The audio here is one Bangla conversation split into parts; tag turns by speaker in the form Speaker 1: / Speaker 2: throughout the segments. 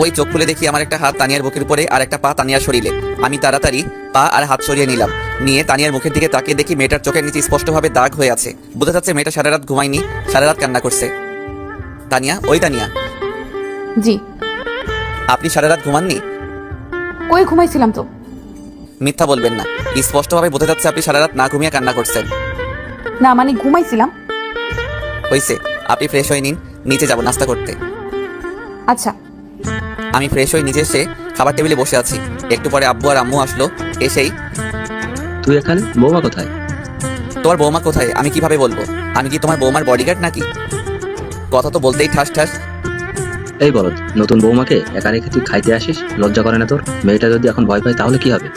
Speaker 1: ওই চোখ খুলে দেখি আমার একটা হাত তানিয়ার বুকের উপরে আর একটা পা তানিয়ার শরীরে। আমি তাড়াতাড়ি পা আর হাত সরিয়ে নিলাম। নিয়ে তানিয়ার মুখের দিকে তাকিয়ে দেখি মেয়েটার চোখের নিচে স্পষ্টভাবে দাগ হয়ে আছে। বোঝা যাচ্ছে মেয়েটা সারা রাত ঘুমায়নি, সারা রাত কান্না করছে। তানিয়া, ওই তানিয়া,
Speaker 2: জি।
Speaker 1: আপনি সারা রাত ঘুমাননি?
Speaker 2: কই ঘুমাইছিলাম তো।
Speaker 1: মিথ্যা বলবেন না, স্পষ্টভাবে বোঝা যাচ্ছে আপনি সারা রাত না ঘুমিয়ে কান্না করছেন।
Speaker 2: না মানে ঘুমাইছিলাম।
Speaker 1: হয়েছে, আপনি ফ্রেশ হয়ে নিন, নিচে যাব নাস্তা করতে।
Speaker 2: আচ্ছা।
Speaker 1: আমি ফ্রেশ হয়ে নিচে এসে খাবার টেবিলে বসে আছি। একটু পরে আব্বু আর আম্মু আসলো। এসেই,
Speaker 3: তুই এখানে? বৌমা কোথায়?
Speaker 1: তোমার বৌমা কোথায় আমি কিভাবে বলবো? আমি কি তোমার বৌমার বডিগার্ড নাকি? কথা তো বলতেই ঠাস ঠাস।
Speaker 3: এই বলদ, নতুন বৌমাকে একা রেখে তুই খাইতে আসিস? লজ্জা করে না তোর? মেয়েটা যদি এখন ভয় পায় তাহলে কি হবে?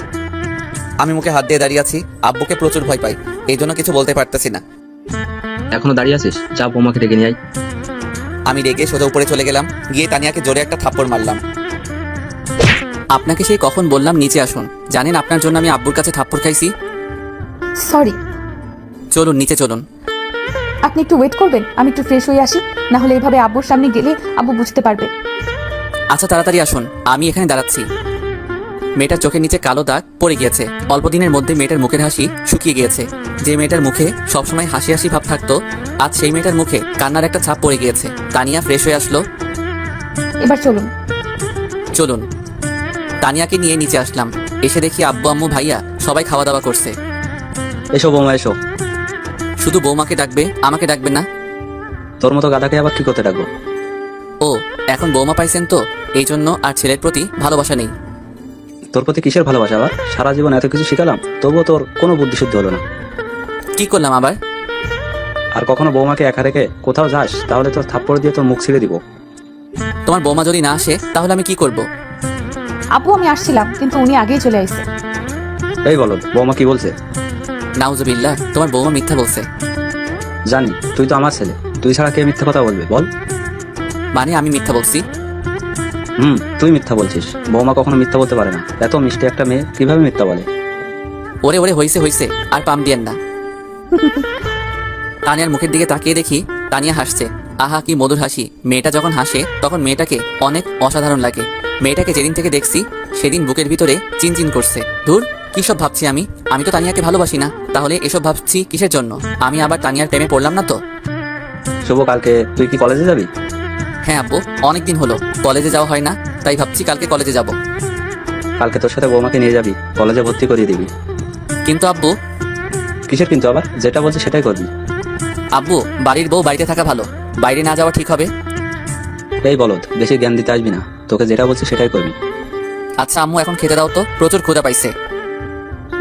Speaker 1: আমি মুখে হাত দিয়ে দাঁড়িয়ে আছি। আব্বুকে প্রচুর ভয় পাই, এই জন্য কিছু বলতে পারতেছি না।
Speaker 3: এখনো দাঁড়িয়ে আছিস? যা বৌমাকে ডেকে নিয়ে আয়।
Speaker 1: আমি রেগে সোজা উপরে চলে গেলাম, গিয়ে তানিয়াকে জোরে একটা থাপ্পড় মারলাম। আপনাকে সেই কখন বললাম নিচে আসুন? জানেন আপনার জন্য আমি আব্বুর কাছে থাপ্পড় খাইছি।
Speaker 2: সরি।
Speaker 1: চলুন নিচে চলুন।
Speaker 2: আপনি একটু ওয়েট করবেন, আমি একটু ফ্রেশ হয়ে আসি, না হলে এভাবে আব্বুর সামনে গেলে আব্বু বুঝতে পারবে।
Speaker 1: আচ্ছা তাড়াতাড়ি আসুন, আমি এখানে দাঁড়াচ্ছি। মেয়েটার চোখের নিচে কালো দাগ পড়ে গিয়েছে। অল্প দিনের মধ্যে মেয়েটার মুখের হাসি শুকিয়ে গিয়েছে। যে মেয়েটার মুখে সবসময় হাসি হাসি ভাব থাকতো, আজ সেই মেয়েটার মুখে কান্নার একটা ছাপ পড়ে গিয়েছে। তানিয়া ফ্রেশ হয়ে আসলো।
Speaker 2: এবার চলুন।
Speaker 1: চলুন। তানিয়াকে নিয়ে নিচে আসলাম। এসে দেখি আব্বু আম্মু ভাইয়া সবাই খাওয়া দাওয়া করছে।
Speaker 3: এসো বৌমা এসো।
Speaker 1: শুধু বৌমাকে ডাকবে, আমাকে ডাকবে না?
Speaker 3: তোর মতো গাধাকে আবার কি করতে ডাকবো?
Speaker 1: ও, এখন বৌমা পাইছেন তো, এই জন্য আর ছেলের প্রতি ভালোবাসা নেই।
Speaker 3: তোর প্রতি কিসের ভালোবাসা আবার? সারা জীবন এত কিছু শিখালাম, তবুও তোর কোনো বুদ্ধি শুদ্ধ হলো না।
Speaker 1: কি করলাম আবার?
Speaker 3: আর কখনো বৌমাকে একা রেখে কোথাও যাস তাহলে তোর থাপ্পড় দিয়ে তোর মুখ ছিঁড়ে দিব।
Speaker 1: তোমার বৌমা যদি না আসে তাহলে আমি কি করব?
Speaker 2: আব্বু আমি আসছিলাম, কিন্তু উনি আগেই চলে আসছে।
Speaker 3: এই বলদ, বৌমা কি বলছে?
Speaker 1: নাউজুবিল্লাহ, তোমার বৌমা মিথ্যা বলছে।
Speaker 3: জানি, তুই তো আমার ছেলে, তুই ছাড়া কে মিথ্যা কথা বলবে বল?
Speaker 1: মানে আমি মিথ্যা বলছি?
Speaker 3: তুই মিথ্যা বলছিস। বৌমা কখনো মিথ্যা বলতে পারে না। এত মিষ্টি একটা মেয়ে কিভাবে মিথ্যা বলে?
Speaker 1: ওরে ওরে, হইছে হইছে, আর পাম দিয়েন না। তানিয়ার মুখের দিকে তাকিয়ে দেখি তানিয়া হাসছে। আহা কি মধুর হাসি। মেয়েটা যখন হাসে তখন মেয়েটাকে অনেক অসাধারণ লাগে। মেয়েটাকে যেদিন থেকে দেখছি সেদিন বুকের ভিতরে চিনচিন করছে। ধুর, কি সব ভাবছি আমি? আমি তো তানিয়াকে ভালোবাসি না, তাহলে এসব ভাবছি কিসের জন্য? আমি আবার তানিয়ার প্রেমে পড়লাম না তো?
Speaker 3: শুভ, কালকে তুই কি কলেজে যাবি?
Speaker 1: হ্যাঁ আব্বু, অনেকদিন হলো কলেজে যাওয়া হয় না, তাই ভাবছি কালকে কলেজে যাব।
Speaker 3: কালকে তোর সাথে বৌমাকে নিয়ে যাবি, কলেজে ভর্তি করিয়ে দিবি।
Speaker 1: কিন্তু আব্বু।
Speaker 3: কিসের কিন্তু আবার? যেটা বলছি সেটাই করবি।
Speaker 1: আব্বু, বাড়ির বউ বাড়িতে থাকা ভালো, বাইরে না যাওয়া ঠিক হবে?
Speaker 3: এই বলদ, বেশি জ্ঞান দিতে আসবি না, তোকে যেটা বলছি সেটাই করবি।
Speaker 1: আচ্ছা আম্মু, এখন খেতে দাও তো, প্রচুর ক্ষুধা পাইছে।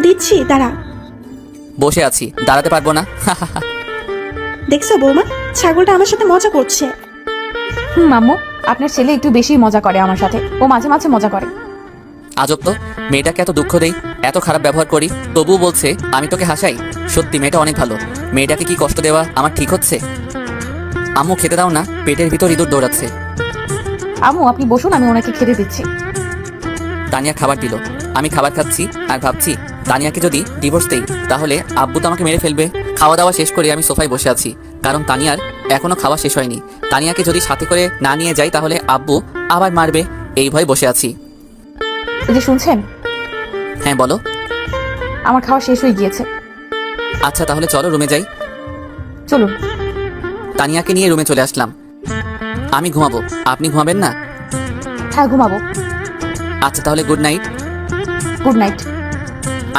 Speaker 4: দিচ্ছি, দাঁড়া।
Speaker 1: বসে আছি, দাঁড়াতে পারবো না।
Speaker 4: দেখছো বৌমা, ছাগলটা আমার সাথে মজা করছে।
Speaker 2: আম্মু, আপনার ছেলে একটু বেশি মজা করে আমার সাথে, ও মাঝে মাঝে মজা করে।
Speaker 1: আজব তো, মেয়েটাকে এত দুঃখ দেই, এত খারাপ ব্যবহার করি, তবুও বলছে আমি তোকে হাসাই। সত্যি মেয়েটা অনেক ভালো। মেয়েটাকে কি কষ্ট দেওয়া আমার ঠিক হচ্ছে? আম্মু খেতে দাও না, পেটের ভিতর ইঁদুর দৌড়াচ্ছে।
Speaker 2: আম্মু আপনি বসুন, আমি ওনাকে খেতে দিচ্ছি।
Speaker 1: তানিয়া খাবার দিল, আমি খাবার খাচ্ছি আর ভাবছি তানিয়াকে যদি ডিভোর্স দেই তাহলে আব্বু তো আমাকে মেরে ফেলবে। খাওয়া দাওয়া শেষ করে আমি সোফায় বসে আছি, কারণ তানিয়ার এখনো খাওয়া শেষ হয়নি। তানিয়াকে যদি সাথে করে না নিয়ে যাই তাহলে আব্বু আবার মারবে, এই ভয়ে বসে আছি।
Speaker 2: এই যে শুনছেন?
Speaker 1: হ্যাঁ বলো।
Speaker 2: আমার খাওয়া শেষ হয়ে গিয়েছে।
Speaker 1: আচ্ছা তাহলে চলো রুমে যাই।
Speaker 2: চলুন।
Speaker 1: তানিয়াকে নিয়ে রুমে চলে আসলাম। আমি ঘুমাবো, আপনি ঘুমাবেন না?
Speaker 2: হ্যাঁ ঘুমাবো।
Speaker 1: আচ্ছা তাহলে গুড নাইট।
Speaker 2: Good night.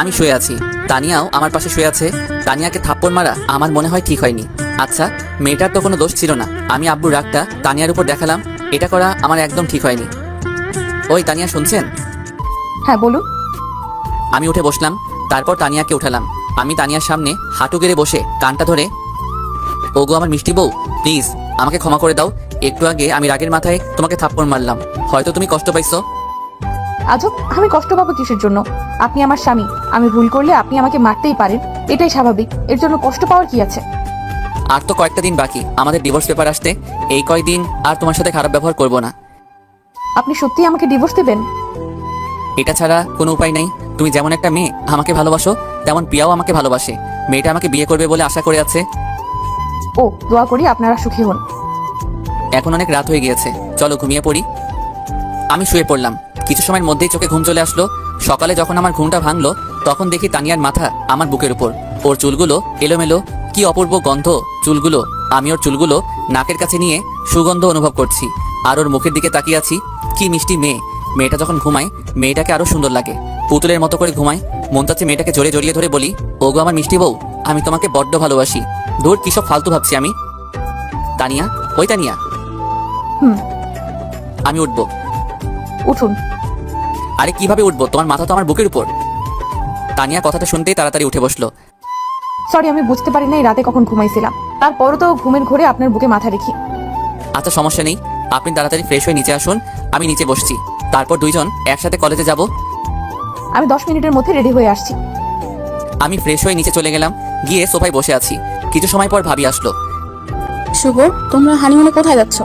Speaker 1: আমি শুয়ে আছি, তানিয়াও আমার পাশে শুয়ে আছে। তানিয়াকে থাপ্পড় মারা আমার মনে হয় ঠিক হয়নি। আচ্ছা, মেয়েটার তো কোনো দোষ ছিল না, আমি আব্বুর রাগটা তানিয়ার উপর দেখালাম, এটা করা আমার একদম ঠিক হয়নি। ওই তানিয়া, শুনছেন?
Speaker 2: হ্যাঁ বলুন।
Speaker 1: আমি উঠে বসলাম, তারপর তানিয়াকে উঠালাম। আমি তানিয়ার সামনে হাঁটু গেড়ে বসে কানটা ধরে, ওগো আমার মিষ্টি বউ, প্লিজ আমাকে ক্ষমা করে দাও। একটু আগে আমি রাগের মাথায় তোমাকে থাপ্পড় মারলাম, হয়তো তুমি কষ্ট পাইছো।
Speaker 2: আজব, আমি কষ্ট পাবো কিসের জন্য? আপনি আমার স্বামী, আমি ভুল করলে আপনি আমাকে মারতেই পারেন, এটাই স্বাভাবিক, এর জন্য কষ্ট পাওয়ার কি আছে?
Speaker 1: আর তো কয়েকটা দিন বাকি আমাদের ডিভোর্স পেপার আসতে, এই কয়দিন আর তোমার সাথে খারাপ ব্যবহার করব না।
Speaker 2: আপনি সত্যিই আমাকে ডিভোর্স দেবেন?
Speaker 1: এটা ছাড়া কোনো উপায় নেই। তুমি যেমন একটা মেয়ে আমাকে ভালোবাসো, তেমন প্রিয়াও আমাকে ভালোবাসে। মেয়েটা আমাকে বিয়ে করবে বলে আশা করে আছে।
Speaker 2: ও, দোয়া করি আপনারা সুখী হন।
Speaker 1: এখন অনেক রাত হয়ে গিয়েছে, চলো ঘুমিয়ে পড়ি। আমি শুয়ে পড়লাম। কিছু সময়ের মধ্যেই চোখে ঘুম চলে আসলো। সকালে যখন আমার ঘুমটা ভাঙলো তখন দেখি তানিয়ার মাথা আমার বুকের উপর, ওর চুলগুলো এলোমেলো, কি অপূর্ব গন্ধ চুলগুলো। আমি ওর চুলগুলো নাকের কাছে নিয়ে সুগন্ধ অনুভব করছি, আর ওর মুখের দিকে তাকিয়ে আছি। কি মিষ্টি মেয়ে। মেয়েটা যখন ঘুমায় মেয়েটাকে আরো সুন্দর লাগে, পুতুলের মতো করে ঘুমায়। মন চাচ্ছে মেয়েটাকে জোরে জড়িয়ে ধরে বলি, ওগো আমার মিষ্টি বউ, আমি তোমাকে বড্ড ভালোবাসি। দূর কি সব ফালতু ভাবছি আমি। তানিয়া, ওই তানিয়া।
Speaker 2: হুম।
Speaker 1: আমি উঠবো।
Speaker 2: উঠুন।
Speaker 1: আরে কিভাবে উঠবো, তোমার মাথা তো আমার বুকের উপর। তানিয়া কথাটা শুনতেই তাড়াতাড়ি উঠে বসলো।
Speaker 2: সরি, আমি বুঝতে পারি নাই রাতে কখন ঘুমাইছিলাম, তারপরও তো ঘুমের ঘোরে আপনার বুকে মাথা রেখি।
Speaker 1: আচ্ছা সমস্যা নেই, আপনি তাড়াতাড়ি ফ্রেশ হয়ে নিচে আসুন, আমি নিচে বসছি। তারপর দুইজন একসাথে কলেজে যাব।
Speaker 2: আমি 10 মিনিটের মধ্যে রেডি হয়ে আসছি।
Speaker 1: আমি ফ্রেশ হয়ে নিচে চলে গেলাম, গিয়ে সোফায় বসে আছি। কিছু সময় পর ভাবি আসলো।
Speaker 5: শুভ, তোমরা হানিমুনে কোথায় যাচ্ছ?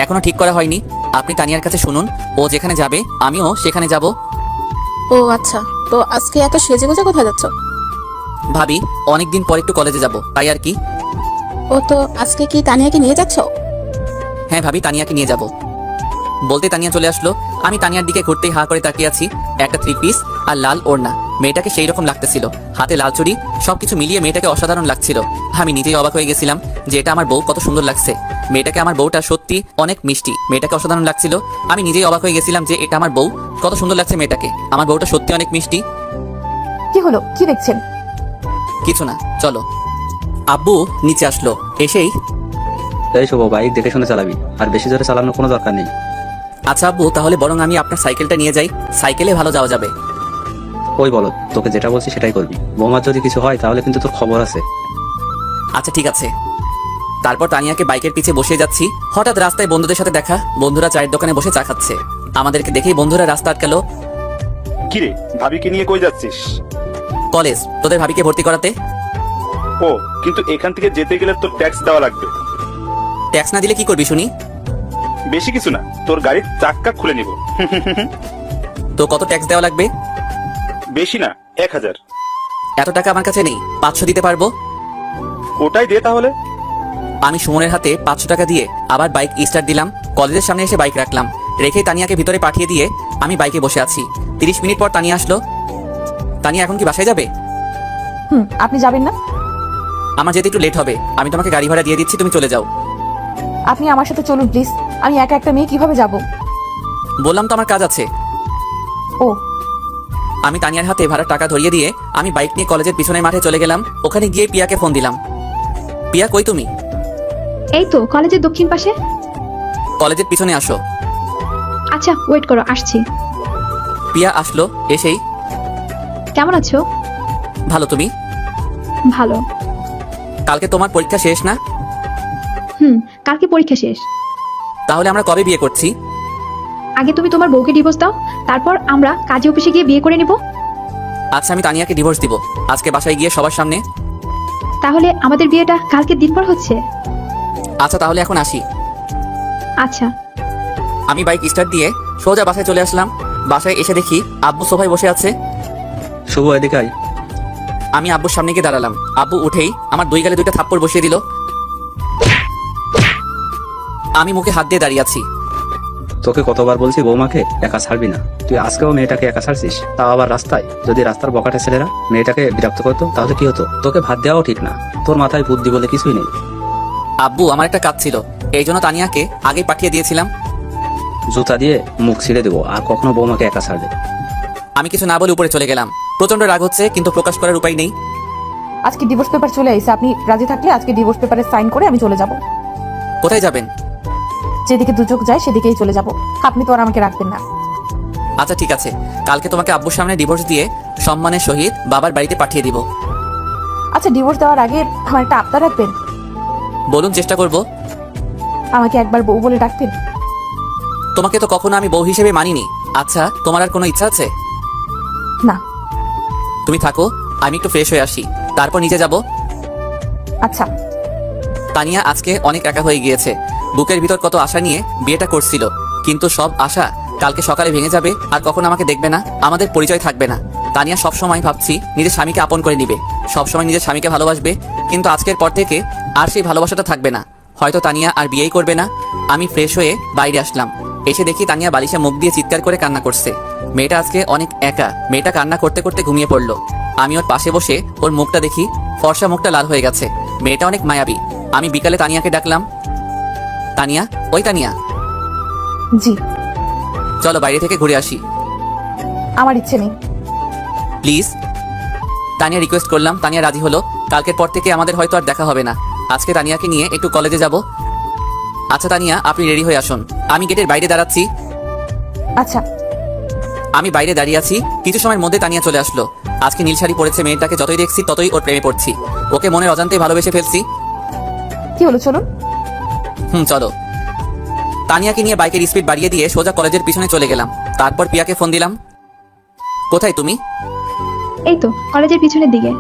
Speaker 1: এখনো ঠিক করা হয়নি, আপনি তানিয়ার কাছে শুনুন, ও যেখানে যাবে আমিও সেখানে যাব।
Speaker 5: ও আচ্ছা, তো আজকে এত সেজে গুজে কোথায় যাচ্ছ?
Speaker 1: ভাবি অনেকদিন পর একটু কলেজে যাব, তাই আর কি।
Speaker 5: ও তো আজকে কি তানিয়াকে নিয়ে যাচ্ছ?
Speaker 1: হ্যাঁ ভাবি, তানিয়াকে নিয়ে যাব। বলতে তানিয়া চলে আসলো। আমি তানিয়ার দিকে ঘুরতেই হা করে তাকিয়ে আছি। একটা 3 পিস আর লাল ওড়না, মেয়েটাকে সেই রকম লাগতেছিল। হাতে লাল চুড়ি, সবকিছু মিলিয়ে মেয়েটাকে অসাধারণ লাগছিল। আমি নিজেই অবাক হয়ে গেছিলাম যে এটা আমার বউ কত সুন্দর লাগছে। মেয়েটাকে আমার বউটা সত্যি অনেক মিষ্টি, মেয়েটাকে অসাধারণ লাগছিল। আমি নিজেই অবাক হয়ে গেছিলাম যে এটা আমার বউ কত সুন্দর লাগছে মেয়েটাকে। আমার বউটা সত্যি অনেক মিষ্টি।
Speaker 2: কি হলো, কি দেখছেন?
Speaker 1: কিছু না, চলো। আব্বু নিচে আসলো, এসেই
Speaker 3: এই শুভ, বাইক দেখে শুনে চালাবি, আর বেশি জোরে চালানোর কোনো দরকার নেই।
Speaker 1: আচ্ছা আব্বু, তাহলে বরং আমি আপনার সাইকেলটা নিয়ে যাই, সাইকেলে ভালো যাওয়া যাবে।
Speaker 3: ওই বলো, তোকে যেটা বলছি সেটাই করবি। বৌমার যদি কিছু হয় তাহলে কিন্তু তোর খবর আছে।
Speaker 1: আচ্ছা ঠিক আছে। তারপর তানিয়াকে বাইকের পিছে বসিয়ে যাচ্ছি। হঠাৎ রাস্তায় বন্ধুদের সাথে দেখা, বন্ধুরা চায়ের দোকানে বসে চা খাচ্ছে। আমাদেরকে দেখেই বন্ধুরা রাস্তা আটকালো।
Speaker 6: কিরে, ভাবিকে নিয়ে কই যাচ্ছিস?
Speaker 1: কলেজ, তোদের ভাবিকে ভর্তি করাতে।
Speaker 6: ও, কিন্তু এখান থেকে যেতে গেলে তোর ট্যাক্স দেওয়া লাগবে।
Speaker 1: ট্যাক্স না দিলে কি করবি শুনি?
Speaker 6: বেশি কিছু না, তোর গাড়ির চাক্কা খুলে নিব।
Speaker 1: তো কত ট্যাক্স দেওয়া লাগবে?
Speaker 6: বেশি না, 1000।
Speaker 1: এত টাকা আমার কাছে নেই, 500 দিতে পারবো।
Speaker 6: ওটাই দে তাহলে।
Speaker 1: আমি সুমনের হাতে 500 টাকা দিয়ে আবার বাইক স্টার্ট দিলাম। কলেজের সামনে এসে বাইক রাখলাম, রেখে তানিয়াকে ভিতরে পাঠিয়ে দিয়ে আমি বাইকে বসে আছি। 30 মিনিট পর তানিয়া আসলো। তানিয়া এখন কি বাসায় যাবে?
Speaker 2: আপনি যাবেন না?
Speaker 1: আমার যেতে একটু লেট হবে, আমি তোমাকে গাড়ি ভাড়া দিয়ে দিচ্ছি, তুমি চলে যাও।
Speaker 2: আপনি আমার সাথে চলুন প্লিজ, আমি একা একটা মেয়ে কিভাবে যাব?
Speaker 1: বললাম তো আমার কাজ আছে।
Speaker 2: ও,
Speaker 1: আমি তানিয়ার হাতে ভাড়ার টাকা ধরিয়ে দিয়ে আমি বাইক নিয়ে কলেজের পিছনের মাঠে চলে গেলাম। ওখানে গিয়ে পিয়াকে ফোন দিলাম। পিয়া, কই তুমি?
Speaker 7: এই তো কলেজের দক্ষিণ পাশে।
Speaker 1: কলেজের পিছনে আসো।
Speaker 7: আচ্ছা ওয়েট করো, আসছি।
Speaker 1: পিয়া আসলো, এসেই
Speaker 7: কেমন আছো?
Speaker 1: ভালো, তুমি?
Speaker 7: ভালো।
Speaker 1: কালকে তোমার পরীক্ষা শেষ না?
Speaker 7: কালকে পরীক্ষা শেষ।
Speaker 1: তাহলে আমরা কবে বিয়ে করছি?
Speaker 7: আগে তুমি তোমার বউকে ডিভোর্স দাও, তারপর আমরা কাজী অফিসে গিয়ে বিয়ে করে নিব।
Speaker 1: আচ্ছা, আমি তানিয়াকে ডিভোর্স দিব আজকে বাসায় গিয়ে সবার সামনে।
Speaker 7: তাহলে আমাদের বিয়েটা কালকের দিন পর হচ্ছে।
Speaker 1: আচ্ছা তাহলে এখন আসি।
Speaker 7: আচ্ছা।
Speaker 1: আমি বাইক স্টার্ট দিয়ে সোজা বাসায় চলে আসলাম। বাসায় এসে দেখি আব্বু সোফায় বসে আছে।
Speaker 3: শুভ, এদিকে আয়।
Speaker 1: আমি আব্বুর সামনে গিয়ে দাঁড়ালাম। আব্বু উঠেই আমার 2 গালে 2টা থাপ্পড় বসিয়ে দিল। আমি মুখে হাত দিয়ে দাঁড়িয়ে আছি।
Speaker 3: তোকে কতবার বলছি বৌমাকে একা ছাড়বি না, তুই আজকেও মেয়েটাকে একা ছাড়ছিস, তাও আবার রাস্তায়। যদি রাস্তার বকাটে ছেলেরা মেয়েটাকে বিরক্ত করতো তাহলে কি হতো? তোকে ভাত দেওয়াও ঠিক না, তোর মাথায় বুদ্ধি বলে কিছুই নেই।
Speaker 1: আব্বু, আমার একটা কাজ ছিল, এই জন্য তানিয়াকে আগে পাঠিয়ে দিয়েছিলাম।
Speaker 3: জুতা দিয়ে মুখ ছিঁড়ে দেবো, আর কখনো বৌমাকে একা ছাড়বে।
Speaker 1: আমি কিছু না বলে উপরে চলে গেলাম। প্রচন্ড রাগ হচ্ছে, কিন্তু প্রকাশ করার উপায় নেই।
Speaker 2: আজকে ডিভোর্স পেপার চলে আইছে, আপনি রাজি থাকলে আজকে ডিভোর্স পেপারে সাইন করে আমি চলে যাব।
Speaker 1: কোথায় যাবেন?
Speaker 2: যেদিকে দুচোখ যায় সেদিকেই চলে যাব, আপনি তো আর আমাকে রাখবেন না।
Speaker 1: আচ্ছা ঠিক আছে, কালকে তোমাকে আব্বুর সামনে ডিভোর্স দিয়ে সম্মানের সহিত বাবার বাড়িতে পাঠিয়ে দিব।
Speaker 2: আচ্ছা, ডিভোর্স দেওয়ার আগে আমার একটা আবদার রাখবেন?
Speaker 1: বলুন, চেষ্টা করব।
Speaker 2: আমাকে একবার বউ বলে ডাকতেন।
Speaker 1: তোমাকে তো কখনো আমি বউ হিসেবে মানিনি। আচ্ছা, তোমার আর কোনো ইচ্ছা আছে?
Speaker 2: না।
Speaker 1: তুমি থাকো, আমি একটু ফ্রেশ হয়ে আসি, তারপর নিচে যাব।
Speaker 2: আচ্ছা।
Speaker 1: তানিয়া আজকে অনেক একা হয়ে গিয়েছে। বুকের ভিতর কত আশা নিয়ে বিয়েটা করছিল, কিন্তু সব আশা কালকে সকালে ভেঙে যাবে, আর কখনো আমাকে দেখবে না, আমাদের পরিচয় থাকবে না। তানিয়া সবসময় ভাবছি নিজের স্বামীকে আপন করে নিবে, সবসময় নিজের স্বামীকে ভালোবাসবে, কিন্তু আজকের পর থেকে আর সেই ভালোবাসাটা থাকবে না। হয়তো তানিয়া আর বিয়েই করবে না। আমি ফ্রেশ হয়ে বাইরে আসলাম। এসে দেখি তানিয়া বালিশে মুখ দিয়ে চিৎকার করে কান্না করছে। মেয়েটা আজকে অনেক একা। মেয়েটা কান্না করতে করতে ঘুমিয়ে পড়লো। আমি ওর পাশে বসে ওর মুখটা দেখি, ফর্সা মুখটা লাল হয়ে গেছে। মেয়েটা অনেক মায়াবী। আমি বিকালে তানিয়াকে ডাকলাম, তানিয়া, ওই তানিয়া,
Speaker 2: জি।
Speaker 1: চলো বাইরে থেকে ঘুরে আসি
Speaker 2: আমার ইচ্ছে নেই।
Speaker 1: প্লিজ। তানিয়া রিকোয়েস্ট করলাম। তানিয়া রাজি হলো। কালকের পর থেকে আমাদের হয়তো আর দেখা হবে না। আজকে তানিয়াকে নিয়ে একটু কলেজে যাব। আচ্ছা তানিয়া, আপনি রেডি হয়ে আসুন। আমি গেটের বাইরে দাঁড়াচ্ছি।
Speaker 2: আচ্ছা।
Speaker 1: আমি বাইরে দাঁড়িয়ে আছি। কিছু সময়ের মধ্যে তানিয়া চলে আসলো। আজকে নীল শাড়ি পরেছে। মেয়েটাকে যতই দেখছি ততই ওর প্রেমে পড়ছি। ওকে মনের অজান্তেই ভালোবেসে ফেলছি।
Speaker 2: কি হলো, চলুন।
Speaker 1: চলো। তানিয়াকে নিয়ে বাইকের স্পিড বাড়িয়ে দিয়ে সোজা কলেজের পিছনে চলে গেলাম। তারপর পিয়াকে ফোন দিলাম। কোথায় তুমি?
Speaker 7: এই তো কলেজের পিছনের দিকে।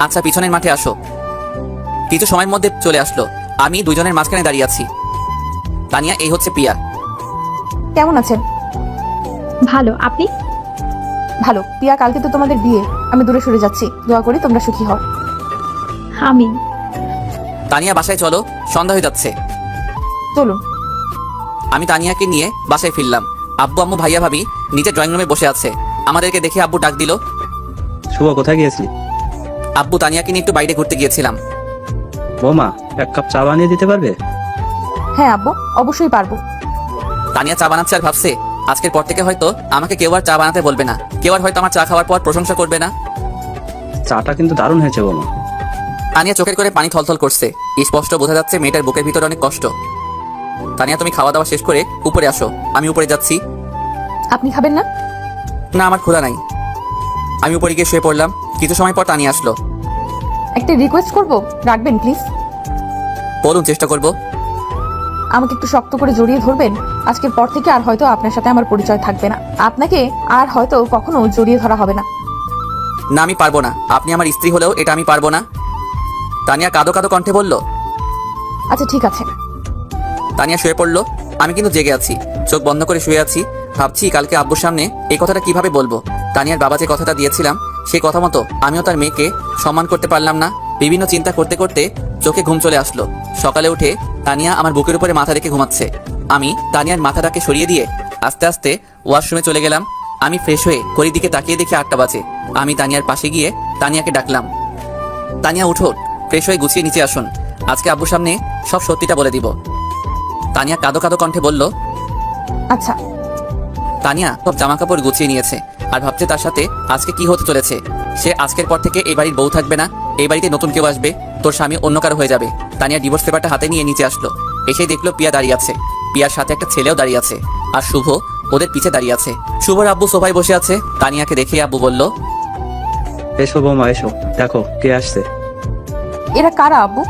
Speaker 1: আচ্ছা, পিছনের মাঠে আসো। কিছু সময়ের মধ্যে চলে আসলো। আমি দুজনের মাঝখানে দাঁড়িয়ে আছি। তানিয়া, এই হচ্ছে পিয়া।
Speaker 2: কেমন আছেন?
Speaker 7: ভালো, আপনি?
Speaker 2: ভালো। পিয়া, কালকে তো তোমাদের বিয়ে। আমি দূরে সরে যাচ্ছি। দোয়া করি তোমরা সুখী হও।
Speaker 7: আমি।
Speaker 1: তানিয়া, বাসায় চলো, সন্ধ্যা হয়ে যাচ্ছে।
Speaker 2: চলুন।
Speaker 1: আমি তানিয়াকে নিয়ে বাসায় ফিরলাম। আব্বু আম্মু ভাইয়া ভাবি নিচে ড্রয়িং রুমে বসে আছে। আমাদেরকে দেখে আব্বু ডাক দিল।
Speaker 3: শুভ, কোথায় গিয়েছিলি?
Speaker 1: আব্বু, তানিয়াকে নিয়ে একটু বাইরে ঘুরতে গিয়েছিলাম।
Speaker 3: বৌমা, এক কাপ চা বানিয়ে দিতে পারবে?
Speaker 2: হ্যাঁ আব্বু, অবশ্যই পারবো।
Speaker 1: তানিয়া চা বানাচ্ছে আর ভাবছে আজকের পর থেকে হয়তো আমাকে কেউ আর চা বানাতে বলবে না। কেউ আর হয়তো আমার চা খাওয়ার পর প্রশংসা করবে না।
Speaker 3: চাটা কিন্তু দারুণ হয়েছে বৌমা।
Speaker 1: তানিয়া চোখের করে পানি থলথল করছে। স্পষ্ট বোঝা যাচ্ছে মেয়েটার বুকের ভিতরে অনেক কষ্ট। তানিয়া, তুমি খাওয়া দাওয়া শেষ করে উপরে আসো। আমি উপরে যাচ্ছি।
Speaker 2: আপনি খাবেন না?
Speaker 1: না, আমার ক্ষুধা নাই। আমি উপরে গিয়ে শুয়ে পড়লাম। কিছু সময় পর তানিয়া আসলো।
Speaker 2: একটা রিকোয়েস্ট করব, রাখবেন প্লিজ?
Speaker 1: বলুন, চেষ্টা করব।
Speaker 2: আমাকে একটু শক্ত করে জড়িয়ে ধরবেন। আজকের পর থেকে আর হয়তো আপনার সাথে আমার পরিচয় থাকবে না। আপনাকে আর হয়তো কখনো জড়িয়ে ধরা হবে না।
Speaker 1: না, আমি পারবো না। আপনি আমার স্ত্রী হলেও এটা আমি পারবো না। তানিয়া কাঁদো কাঁদো কণ্ঠে বলল।
Speaker 2: আচ্ছা ঠিক আছে।
Speaker 1: তানিয়া শুয়ে পড়লো। আমি কিন্তু জেগে আছি। চোখ বন্ধ করে শুয়ে আছি। ভাবছি কালকে আব্বুর সামনে এই কথাটা কিভাবে বলবো। তানিয়ার বাবা যে কথাটা দিয়েছিলাম সেই কথা মতো আমিও তার মেয়েকে সম্মান করতে পারলাম না। বিভিন্ন চিন্তা করতে করতে চোখে ঘুম চলে আসলো। সকালে উঠে তানিয়া আমার বুকের উপরে মাথা রেখে ঘুমাচ্ছে। আমি তানিয়ার মাথাটাকে সরিয়ে দিয়ে আস্তে আস্তে ওয়াশরুমে চলে গেলাম। আমি ফ্রেশ হয়ে ঘড়ির দিকে তাকিয়ে দেখি 8টা বাজে। আমি তানিয়ার পাশে গিয়ে তানিয়াকে ডাকলাম, তানিয়া উঠো, ফ্রেশ হয়ে গুছিয়ে নিচে আসুন। আজকে আব্বুর সামনে সব সত্যিটা বলে দিব। তানিয়া কাঁদো কাঁদো কণ্ঠে বলল।
Speaker 2: আচ্ছা।
Speaker 1: তানিয়া সব জামা কাপড় গুছিয়ে নিয়েছে আর ভাবছে তার সাথে আজকে কি হতে চলেছে। সে আজকের পর থেকে এই বাড়ির বউ থাকবে না। এই বাড়িতে নতুন কেউ আসবে। তোর স্বামী অন্য কারো হয়ে যাবে। তানিয়া ডিভোর্স পেপারটা হাতে নিয়ে নিচে আসলো। এসেই দেখলো পিয়া দাঁড়িয়ে আছে। পিয়ার সাথে একটা ছেলেও দাঁড়িয়ে আছে। আর শুভ ওদের পিছে দাঁড়িয়ে আছে। শুভর আব্বু সোফায় বসে আছে। তানিয়াকে দেখে আব্বু বলল,
Speaker 3: এসো বৌমা, এসো, দেখো কে আসছে।
Speaker 2: এরা কারা আব্বু?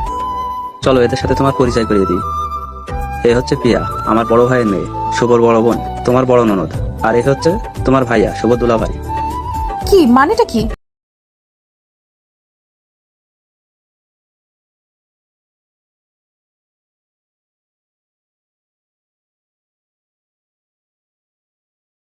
Speaker 3: চলো এদের সাথে তোমার পরিচয় করিয়ে দিই। এ হচ্ছে পিয়া, আমার বড় ভাইয়ের মেয়ে। শুভর বড় বোন, তোমার বড় ননদ। আর এ হচ্ছে তোমার ভাইয়া, শুভ দুলা ভাই।
Speaker 2: কি মানেটা কি?